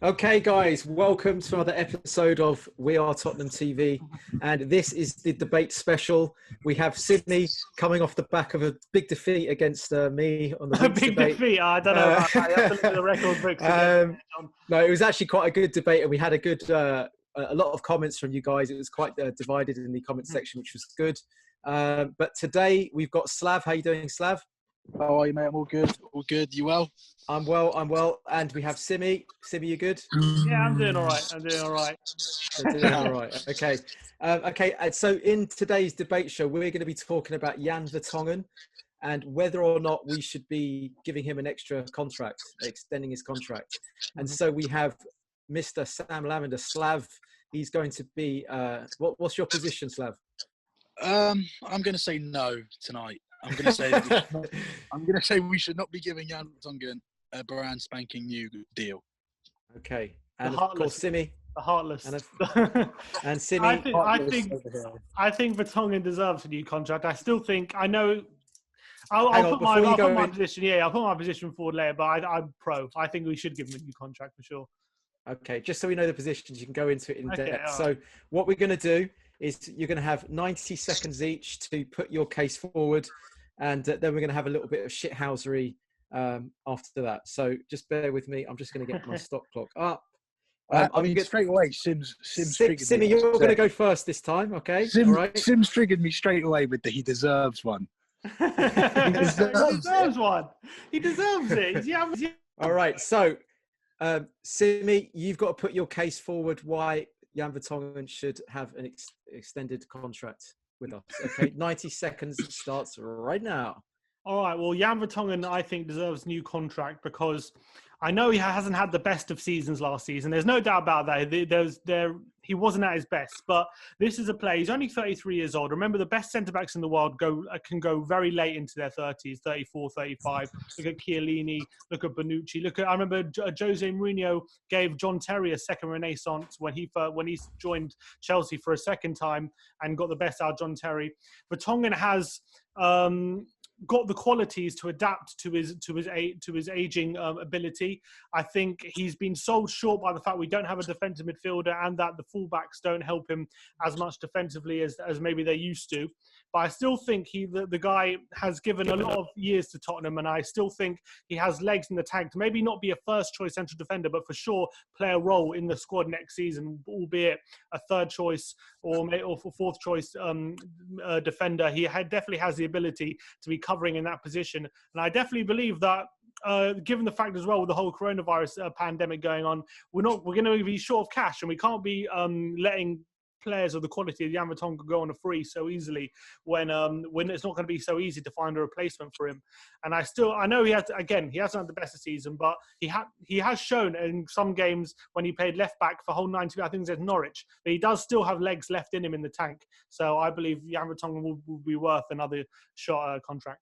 Okay, guys, welcome to another episode of We Are Tottenham TV. And this is the debate special. We have Sydney coming off the back of a big defeat against me on the A week's big debate. defeat. I don't know about that. You have to look at the record books again. No, it was actually quite a good debate, and we had a lot of comments from you guys. It was quite divided in the comment section, which was good. But today we've got Slav. How you doing, Slav? How are you, mate? I'm all good. All good. You well? I'm well. And we have Simi. Simi, you good? Yeah, I'm doing all right. Doing all right. Okay. And so in today's debate show, we're going to be talking about Jan Vertonghen and whether or not we should be giving him an extra contract, extending his contract. And so we have Mr. Sam Lavender, Slav. He's going to be, what's your position, Slav? I'm going to say no tonight. I'm going to say we should not be giving Jan Vertonghen a brand spanking new deal. Okay, and of course, Simi, the heartless, and Simi. I think Vertonghen deserves a new contract. I still think. I know. I'll put my position. Yeah, I'll put my position forward later. But I'm pro. I think we should give him a new contract for sure. Okay, just so we know the positions, you can go into it in depth. Right. So what we're going to do is you're going to have 90 seconds each to put your case forward. And then we're going to have a little bit of shithousery after that. So just bear with me. I'm just going to get my stop clock up. Straight away, Sims Simi, you're going to go first this time, okay? All right. Sims triggered me straight away with the he deserves one. He deserves one. He deserves it. Yeah. All right. So, Simi, you've got to put your case forward why Jan Vertonghen should have an extended contract with us. Okay, 90 seconds starts right now. All right. Well, Jan Vertonghen, I think, deserves a new contract because I know he hasn't had the best of seasons last season. There's no doubt about that. He wasn't at his best, but this is a player. He's only 33 years old. Remember, the best centre-backs in the world can go very late into their 30s, 34, 35. Look at Chiellini, look at Bonucci. I remember Jose Mourinho gave John Terry a second renaissance when he joined Chelsea for a second time and got the best out of John Terry. Vertonghen has got the qualities to adapt to his aging ability. I think he's been sold short by the fact we don't have a defensive midfielder and that the fullbacks don't help him as much defensively as maybe they used to. But I still think the guy has given a lot of years to Tottenham, and I still think he has legs in the tank to maybe not be a first choice central defender, but for sure play a role in the squad next season, albeit a third choice or fourth choice defender. He definitely has the ability to be covering in that position, and I definitely believe that. Given the fact as well with the whole coronavirus pandemic going on, we're going to be short of cash, and we can't be letting players of the quality of Jan Vertonghen go on a free so easily when it's not going to be so easy to find a replacement for him. And I know he hasn't had the best of season, but he has shown in some games when he played left back for whole 90, I think it's Norwich, that he does still have legs left in him in the tank. So I believe Jan Vertonghen will be worth another shot contract.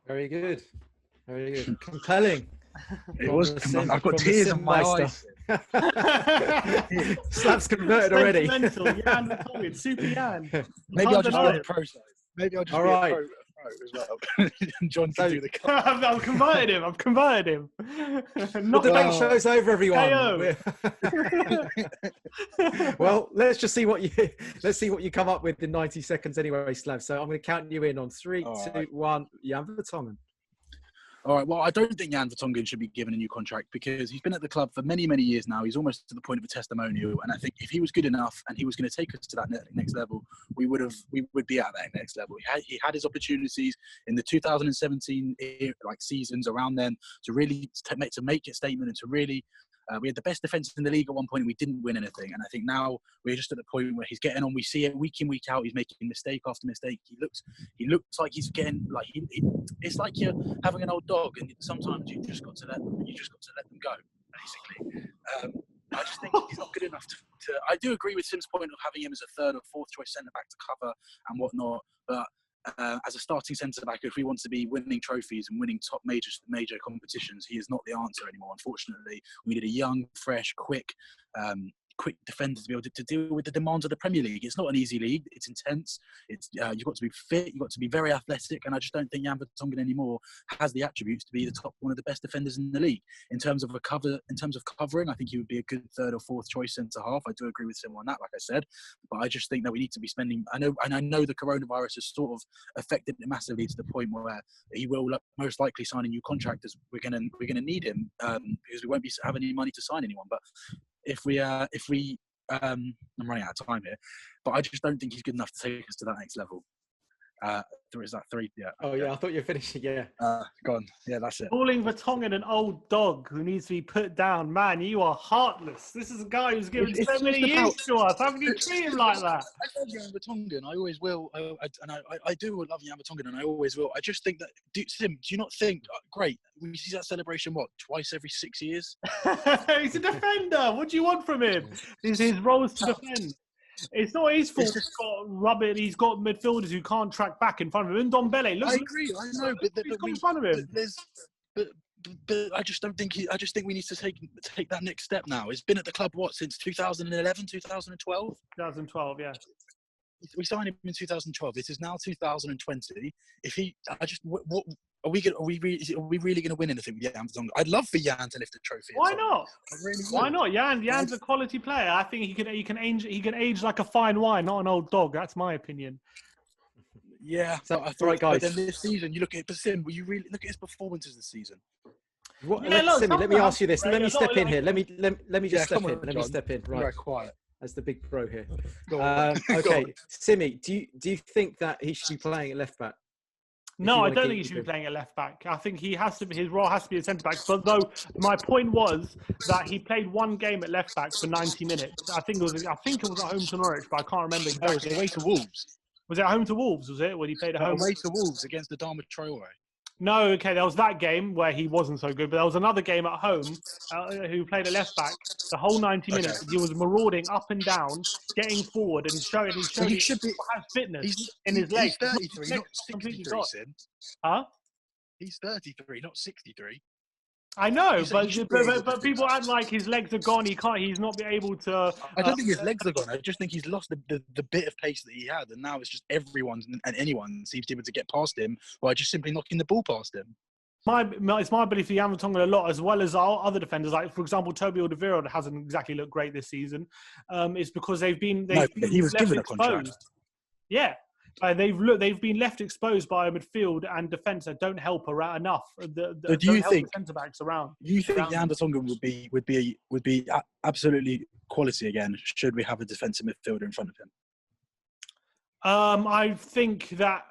Very good. Compelling. It was. I've got tears in my eyes. Slav's converted already. Super Jan. Maybe I'll just be a pro side. Maybe I'll just be a pro as well. John can do the cut. I've converted him. The debate show's over, everyone. Well, let's see what you come up with in 90 seconds anyway, Slav. So I'm going to count you in on 3, 2, 1. Jan Vertonghen. All right. Well, I don't think Jan Vertonghen should be given a new contract because he's been at the club for many, many years now. He's almost to the point of a testimonial. And I think if he was good enough and he was going to take us to that next level, we would be at that next level. He had his opportunities in the 2017 seasons around then to really to make a statement and to really. We had the best defence in the league at one point. And we didn't win anything, and I think now we're just at the point where he's getting on. We see it week in, week out. He's making mistake after mistake. He looks like he's getting like it's like you're having an old dog, and sometimes you just got to let them go. Basically, I just think he's not good enough to. I do agree with Sim's point of having him as a third or fourth choice centre back to cover and whatnot, but. As a starting centre-back, if we want to be winning trophies and winning top major competitions, he is not the answer anymore, unfortunately. We need a young, fresh, quick quick defenders to be able to deal with the demands of the Premier League. It's not an easy league. It's intense. It's you've got to be fit. You've got to be very athletic. And I just don't think Jan Vertonghen anymore has the attributes to be the top one of the best defenders in the league. In terms of covering, I think he would be a good third or fourth choice centre half. I do agree with him on that, like I said. But I just think that we need to be spending. I know the coronavirus has sort of affected it massively to the point where he will most likely sign a new contract, as we're gonna need him because we won't be having any money to sign anyone. But if we I'm running out of time here, but I just don't think he's good enough to take us to that next level. Is that three? Yeah. Oh yeah, I thought you were finishing. Yeah. Go on. Yeah, that's it. Calling Vertonghen an old dog who needs to be put down. Man, you are heartless. This is a guy who's given so many years to us. How can you treat him like that? I love Jan Vertonghen. I always will. I do love Jan Vertonghen, and I always will. I just think that, Sim, do you not think, great, we see that celebration, twice every 6 years? He's a defender. What do you want from him? His role is to defend. It's not his fault. He's got midfielders who can't track back in front of him. Ndombele, look. I agree. I know, but in front of him. But I just don't think I just think we need to take that next step now. He's been at the club since 2011, 2012. 2012, yeah. We signed him in 2012. This is now 2020. What are we really going to win anything with Jan Vertonghen? I'd love for Jan to lift a trophy. Why not? Really Why not? Jan's a quality player. I think he can age like a fine wine, not an old dog. That's my opinion. Yeah, so, I thought, right, guys. But then this season, you look at Sim. Will you really look at his performances this season? Let me ask you this. Let me step in here. Let me just step in. Let me step in. Right. Very quiet. As the big pro here. Okay, Simi, do you think that he should be playing at left back? No, I don't think he should be playing at left back. I think his role has to be a centre back. But though my point was that he played one game at left back for 90 minutes. I think it was at home to Norwich, but I can't remember exactly. No, it was away to Wolves. Was it at home to Wolves? Was it when he played at home? Away to Wolves against the Adama Traore. No, okay, there was that game where he wasn't so good, but there was another game at home who played a left back the whole 90 minutes. He was marauding up and down, getting forward and showing he has fitness in his legs. He's 33, not 63, Sim. Huh? He's 33, not 63. I know, but people act like his legs are gone. He's not able to. I don't think his legs are gone. I just think he's lost the bit of pace that he had, and now it's just everyone and anyone seems to be able to get past him by just simply knocking the ball past him. It's my belief that Jan Vertonghen a lot, as well as our other defenders, like for example Toby Alderweireld hasn't exactly looked great this season. It's because they've been he was given a exposed. contract. Yeah. They've been left exposed by a midfield and defence that don't help around enough. Do you think centre backs around? You think Jan Vertonghen would be absolutely quality again? Should we have a defensive midfielder in front of him? I think that.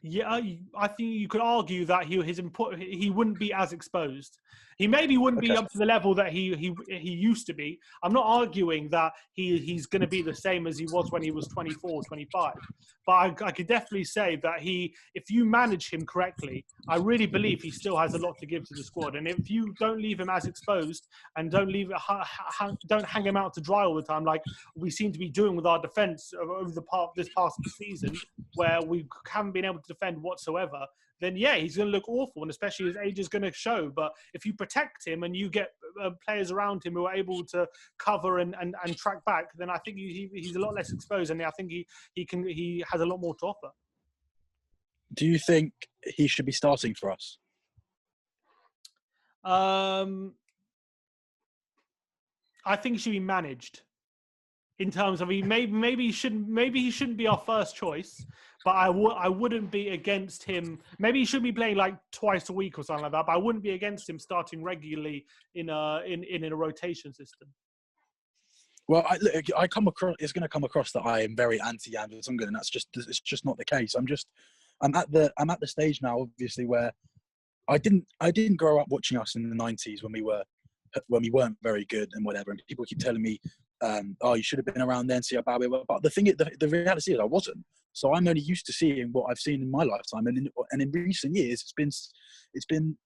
Yeah, I think you could argue that he wouldn't be as exposed. He maybe wouldn't be up to the level that he used to be. I'm not arguing that he's going to be the same as he was when he was 24, 25. But I could definitely say that if you manage him correctly, I really believe he still has a lot to give to the squad. And if you don't leave him as exposed and don't hang him out to dry all the time, like we seem to be doing with our defence over this past season, where we haven't been able to defend whatsoever, then yeah, he's going to look awful, and especially his age is going to show. But if you protect him and you get players around him who are able to cover and track back, then I think he's a lot less exposed, and I think he has a lot more to offer. Do you think he should be starting for us? I think he should be managed. In terms of maybe he shouldn't be our first choice, but I wouldn't be against him. Maybe he should be playing like twice a week or something like that. But I wouldn't be against him starting regularly in a rotation system. Well, it's going to come across that I am very anti Jan Vertonghen, and it's just not the case. I'm at the stage now, obviously, where I didn't grow up watching us in the 90s when we weren't very good and whatever, and people keep telling me, you should have been around then, see how bad we were. But the reality is I wasn't. So I'm only used to seeing what I've seen in my lifetime, and in recent years it's been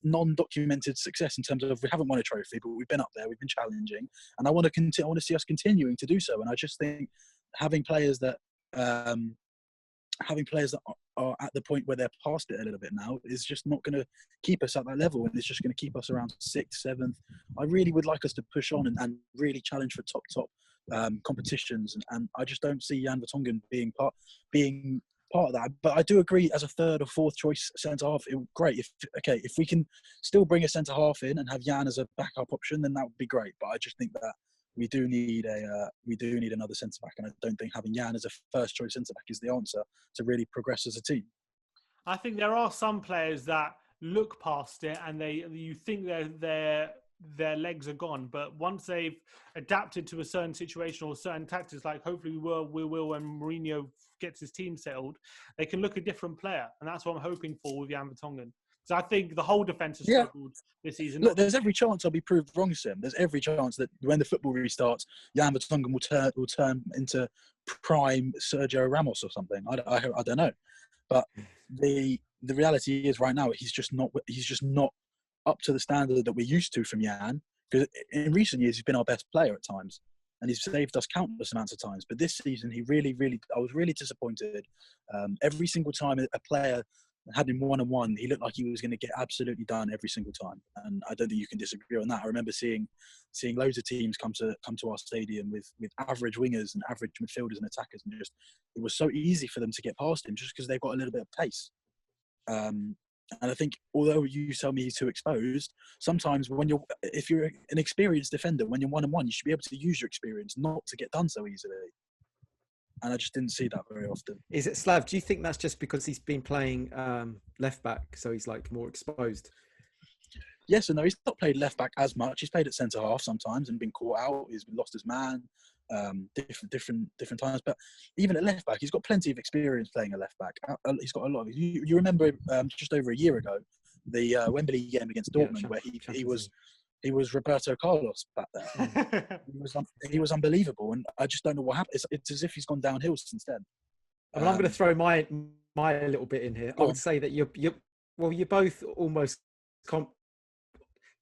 non-documented success in terms of we haven't won a trophy, but we've been up there, we've been challenging, and I want to see us continuing to do so. And I just think having players that are at the point where they're past it a little bit now is just not going to keep us at that level, and it's just going to keep us around 6th, 7th. I really would like us to push on and really challenge for top competitions, and I just don't see Jan Vertonghen being part of that. But I do agree, as a third or fourth choice centre half, it would be great. If we can still bring a centre half in and have Jan as a backup option, then that would be great. But I just think that we do need another centre back, and I don't think having Jan as a first choice centre back is the answer to really progress as a team. I think there are some players that look past it and you think their legs are gone, but once they've adapted to a certain situation or certain tactics, like hopefully we will when Mourinho gets his team settled, they can look a different player, and that's what I'm hoping for with Jan Vertonghen. So I think the whole defence has struggled this season. Look, there's every chance I'll be proved wrong, Sim. There's every chance that when the football restarts, Jan Vertonghen will turn into prime Sergio Ramos or something. I don't know, but the reality is right now he's just not up to the standard that we're used to from Jan. Because in recent years he's been our best player at times, and he's saved us countless amounts of times. But this season I was really disappointed. Every single time a player had him one-on-one, he looked like he was going to get absolutely done every single time, and I don't think you can disagree on that. I remember seeing loads of teams come to our stadium with average wingers and average midfielders and attackers, and just it was so easy for them to get past him just because they've got a little bit of pace. And I think, although you tell me he's too exposed, sometimes if you're an experienced defender, when you're one-on-one, you should be able to use your experience not to get done so easily. And I just didn't see that very often. Is it Slav? Do you think that's just because he's been playing left back, so he's like more exposed? Yes and no. He's not played left back as much. He's played at centre half sometimes and been caught out. He's lost his man different times. But even at left back, he's got plenty of experience playing a left back. He's got a lot of. You remember just over a year ago, the Wembley game against Dortmund, where he was Roberto Carlos back there. he was unbelievable, and I just don't know what happened. It's as if he's gone downhill since then. I mean, I'm going to throw my little bit in here. I would say that you're both almost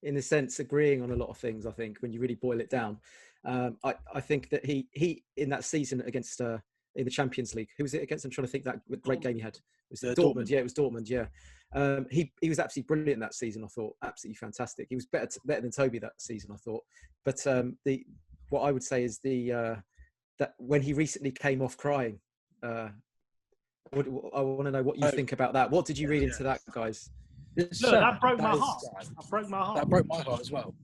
in a sense agreeing on a lot of things. I think when you really boil it down, I think that he in that season against in the Champions League, who was it against? I'm trying to think that great game he had. Was it Dortmund? Yeah, it was Dortmund. Yeah. He was absolutely brilliant that season. I thought absolutely fantastic. He was better than Toby that season, I thought. But what I would say is that when he recently came off crying, I want to know what you think about that. What did you read into that, guys? That broke my heart. That broke my heart as well.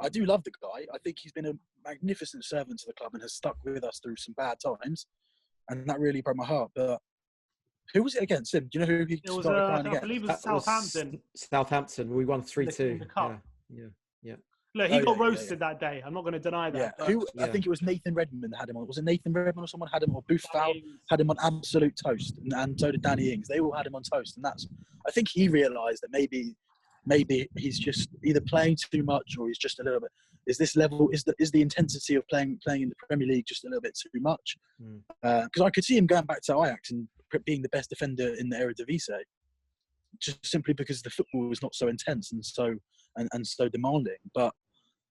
I do love the guy. I think he's been a magnificent servant to the club and has stuck with us through some bad times, and that really broke my heart. But who was it against him? Do you know who he started crying against? I believe it was Southampton. Southampton. We won 3-2. Yeah. Look, he got roasted that day. I'm not going to deny that. I think it was Nathan Redmond that had him on. Was it Nathan Redmond or someone had him on? Booth Fowl had him on absolute toast, and so did Danny Ings. They all had him on toast, and I think he realised that maybe he's just either playing too much or he's just a little bit. Is the intensity of playing in the Premier League just a little bit too much? Because I could see him going back to Ajax and being the best defender in the Eredivisie, just simply because the football was not so intense and so demanding. But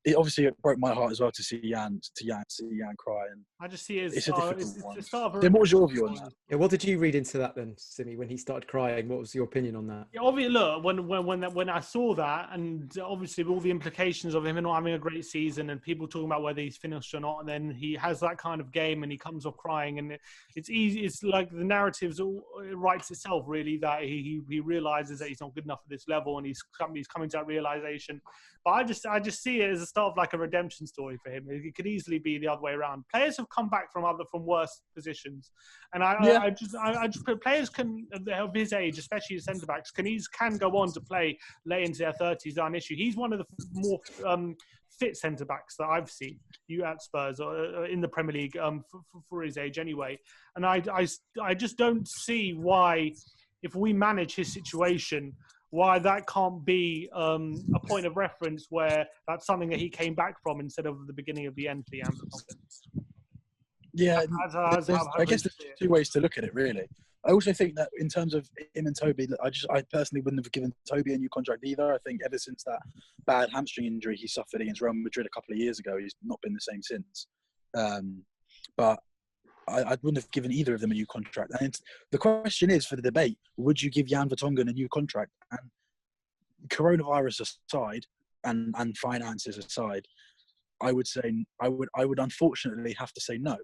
it broke my heart as well to see Jan cry, and I just see it's a difficult one. Then what was your view on that? Yeah, what did you read into that then, Simi, when he started crying? What was your opinion on that? Yeah, obviously, look, when I saw that, and obviously all the implications of him not having a great season, and people talking about whether he's finished or not, and then he has that kind of game and he comes off crying, and it's easy. It's like the narrative writes itself, really, that he realizes that he's not good enough at this level, and he's coming to that realization. But I just see it as a start of like a redemption story for him. It could easily be the other way around. Players have come back from worse positions, and I just put players of his age, especially centre backs, can go on to play late into their 30s. Not an issue. He's one of the more fit centre backs that I've seen at Spurs or in the Premier League for his age anyway. And I just don't see why, if we manage his situation, why that can't be a point of reference where that's something that he came back from instead of the beginning of the end for Jan Vertonghen. Yeah, I guess there's two ways to look at it, really. I also think that in terms of him and Toby, I personally wouldn't have given Toby a new contract either. I think ever since that bad hamstring injury he suffered against Real Madrid a couple of years ago, he's not been the same since. But I wouldn't have given either of them a new contract. And the question is, for the debate, would you give Jan Vertonghen a new contract? And coronavirus aside, and finances aside, I would say I would unfortunately have to say no.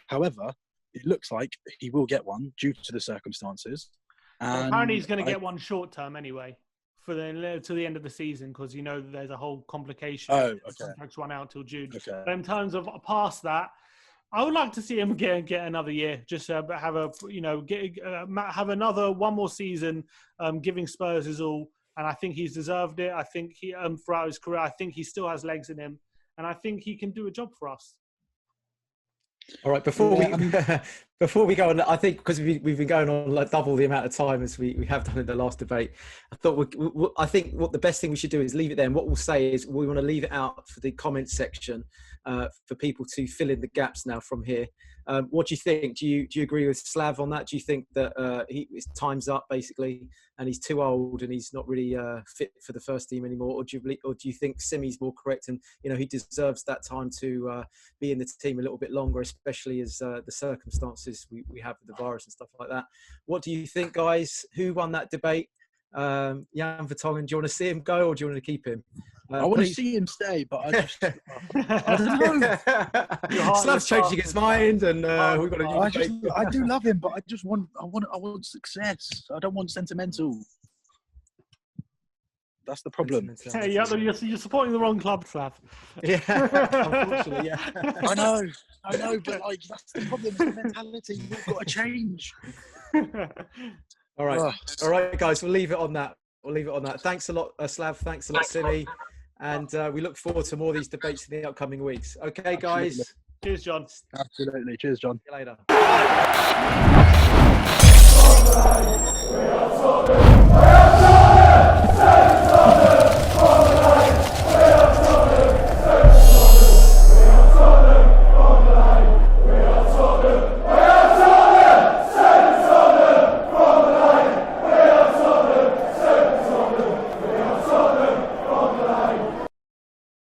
However, it looks like he will get one due to the circumstances. Well, apparently, he's going to get one short term anyway to the end of the season, because there's a whole complication. Oh, okay. Contracts run out till June. Okay. But in terms of past that, I would like to see him get another year. Just have another one more season, giving Spurs his all, and I think he's deserved it. I think he throughout his career, I think he still has legs in him, and I think he can do a job for us. All right, before we go on, I think because we've been going on like double the amount of time as we have done in the last debate, I think what the best thing we should do is leave it there. And what we'll say is we want to leave it out for the comments section for people to fill in the gaps now from here. What do you think? Do you agree with Slav on that? Do you think that his time's up basically, and he's too old and he's not really fit for the first team anymore? Or do you think Simi's more correct, and he deserves that time to be in the team a little bit longer, especially as the circumstances we have with the virus and stuff like that? What do you think, guys? Who won that debate? Jan Vertonghen, do you want to see him go or do you want to keep him? I want to see him stay, but I don't know. Slav's changing his mind, and we've got a I do love him, but I want success. I don't want sentimental. That's the problem. You're supporting the wrong club, Slav. Yeah, unfortunately, yeah. I know, but that's the problem. It's the mentality. We've got to change. All right, guys. We'll leave it on that. Thanks a lot, Slav. Thanks a lot, Simi. And we look forward to more of these debates in the upcoming weeks. Okay, guys. Cheers, John. Absolutely. Cheers, John. See you later.